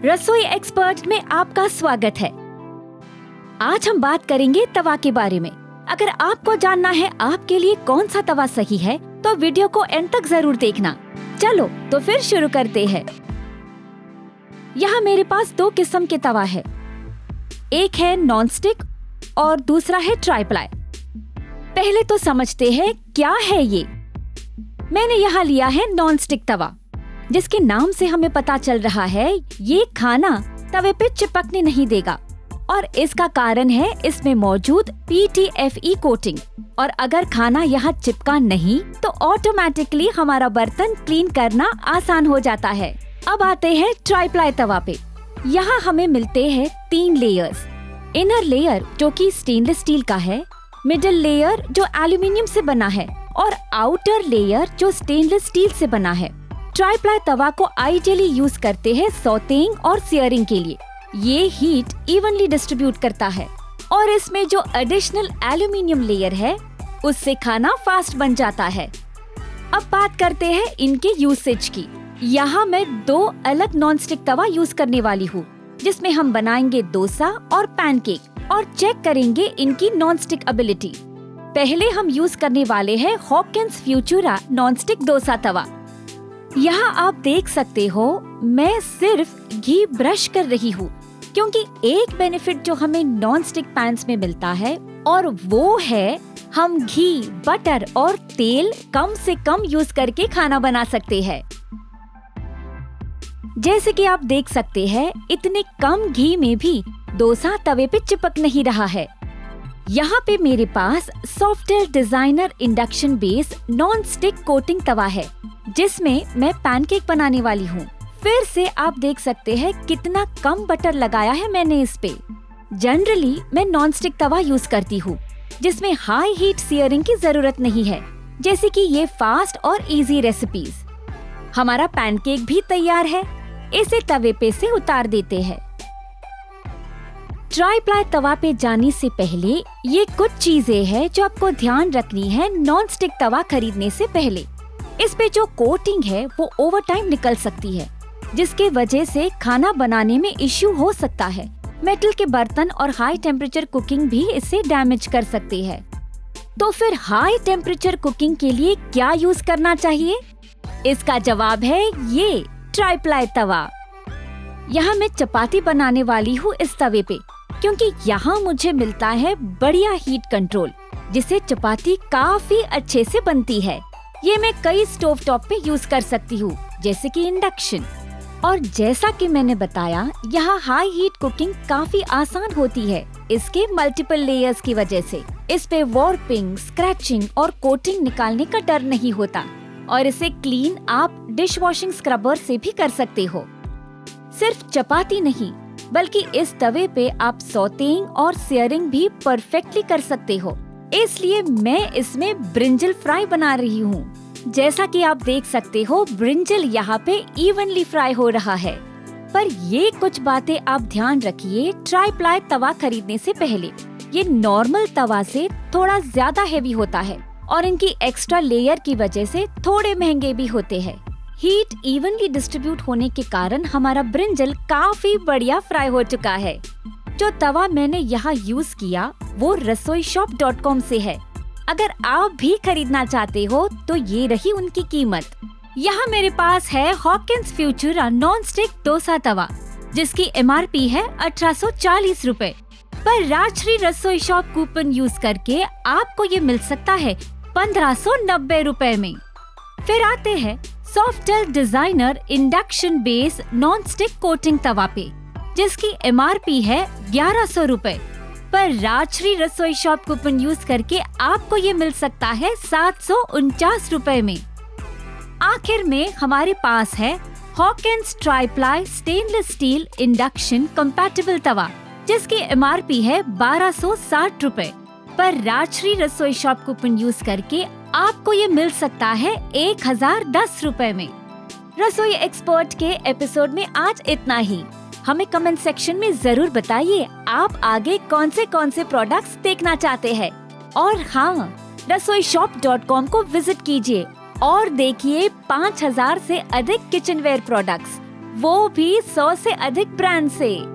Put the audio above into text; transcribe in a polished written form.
रसोई एक्सपर्ट में आपका स्वागत है। आज हम बात करेंगे तवा के बारे में। अगर आपको जानना है आपके लिए कौन सा तवा सही है तो वीडियो को एंड तक जरूर देखना। चलो तो फिर शुरू करते हैं। यहाँ मेरे पास दो किस्म के तवा है, एक है नॉन स्टिक और दूसरा है ट्राइप्लाई। पहले तो समझते हैं क्या है ये। मैंने यहाँ लिया है नॉन स्टिक तवा, जिसके नाम से हमें पता चल रहा है ये खाना तवे पे चिपकने नहीं देगा और इसका कारण है इसमें मौजूद PTFE कोटिंग। और अगर खाना यहाँ चिपका नहीं तो ऑटोमेटिकली हमारा बर्तन क्लीन करना आसान हो जाता है। अब आते हैं ट्राइप्लाई तवा पे। यहाँ हमें मिलते हैं 3 लेयर्स। इनर लेयर जो कि स्टेनलेस स्टील का है, मिडिल लेयर जो एल्यूमिनियम से बना है और आउटर लेयर जो स्टेनलेस स्टील से बना है। ट्राइप्लाई तवा को आइडियली यूज करते हैं सौतेइंग और सियरिंग के लिए। ये हीट इवनली डिस्ट्रीब्यूट करता है और इसमें जो एडिशनल एल्यूमिनियम लेयर है उससे खाना फास्ट बन जाता है। अब बात करते हैं इनके यूसेज की। यहाँ मैं 2 अलग नॉनस्टिक तवा यूज करने वाली हूँ, जिसमें हम बनाएंगे डोसा और पैनकेक और चेक करेंगे इनकी नॉनस्टिक एबिलिटी। पहले हम यूज करने वाले हैं हॉकिंस फ्यूचुरा नॉनस्टिक डोसा तवा। यहाँ आप देख सकते हो मैं सिर्फ घी ब्रश कर रही हूँ, क्योंकि एक बेनिफिट जो हमें नॉन स्टिक पैन्स में मिलता है और वो है हम घी, बटर और तेल कम से कम यूज करके खाना बना सकते हैं। जैसे कि आप देख सकते हैं इतने कम घी में भी डोसा तवे पे चिपक नहीं रहा है। यहाँ पे मेरे पास Softel designer induction base non stick coating तवा है, जिसमें मैं पैनकेक बनाने वाली हूँ। फिर से आप देख सकते हैं कितना कम बटर लगाया है मैंने इस पे। जनरली मैं नॉन स्टिक तवा यूज करती हूँ, जिसमें हाई हीट सियरिंग की जरूरत नहीं है, जैसे कि ये फास्ट और इजी रेसिपीज। हमारा पैनकेक भी तैयार है, इसे तवे पे से उतार देते हैं। ट्राइप्लाई तवा पे जाने से पहले ये कुछ चीजें हैं जो आपको ध्यान रखनी है नॉन स्टिक तवा खरीदने से पहले। इस पे जो कोटिंग है वो ओवर टाइम निकल सकती है, जिसके वजह से खाना बनाने में इश्यू हो सकता है। मेटल के बर्तन और हाई टेम्परेचर कुकिंग भी इससे डैमेज कर सकती है। तो फिर हाई टेम्परेचर कुकिंग के लिए क्या यूज करना चाहिए? इसका जवाब है ये ट्राइप्लाई तवा। यहाँ मैं चपाती बनाने वाली हूँ इस तवे पे, क्योंकि यहाँ मुझे मिलता है बढ़िया हीट कंट्रोल, जिससे चपाती काफी अच्छे से बनती है। ये मैं कई स्टोव टॉप पे यूज कर सकती हूँ, जैसे कि इंडक्शन। और जैसा कि मैंने बताया, यहाँ हाई हीट कुकिंग काफी आसान होती है इसके मल्टीपल लेयर्स की वजह से। इस पे वॉर्पिंग, स्क्रैचिंग और कोटिंग निकालने का डर नहीं होता और इसे क्लीन आप डिश वॉशिंग स्क्रबर से भी कर सकते हो। सिर्फ चपाती नहीं, बल्कि इस तवे पे आप सौतेइंग और सियरिंग भी परफेक्टली कर सकते हो। इसलिए मैं इसमें ब्रिंजल फ्राई बना रही हूँ। जैसा कि आप देख सकते हो ब्रिंजल यहाँ पे इवनली फ्राई हो रहा है। पर ये कुछ बातें आप ध्यान रखिए ट्राइप्लाई तवा खरीदने से पहले। ये नॉर्मल तवा से थोड़ा ज्यादा हेवी होता है और इनकी एक्स्ट्रा लेयर की वजह से थोड़े महंगे भी होते हैं। हीट इवनली डिस्ट्रीब्यूट होने के कारण हमारा ब्रिंजल काफी बढ़िया फ्राई हो चुका है। जो तवा मैंने यहाँ यूज किया वो rasoishop.com से है। अगर आप भी खरीदना चाहते हो तो ये रही उनकी कीमत। यहाँ मेरे पास है Hawkins Futura non stick dosa तवा, जिसकी MRP है 1840 रुपए। पर राजश्री रसोई शॉप कूपन यूज करके आपको ये मिल सकता है 1590 रुपए में। फिर आते हैं Softel designer induction base non stick coating तवा पे, जिसकी MRP है 1100 रुपए। पर राजश्री रसोई शॉप कूपन यूज करके आपको ये मिल सकता है 749 रुपए में। आखिर में हमारे पास है Hawkins triply stainless steel induction compatible तवा, जिसकी MRP है 1260 रुपए। पर राजश्री रसोई शॉप कूपन यूज करके आपको ये मिल सकता है 1010 रुपए में। रसोई एक्सपर्ट के एपिसोड में आज इतना ही। हमें कमेंट सेक्शन में जरूर बताइए आप आगे कौन से प्रोडक्ट्स देखना चाहते हैं। और हाँ, rasoishop.com को विजिट कीजिए और देखिए 5000 से अधिक किचनवेयर प्रोडक्ट्स। वो भी 100 से अधिक ब्रांड से।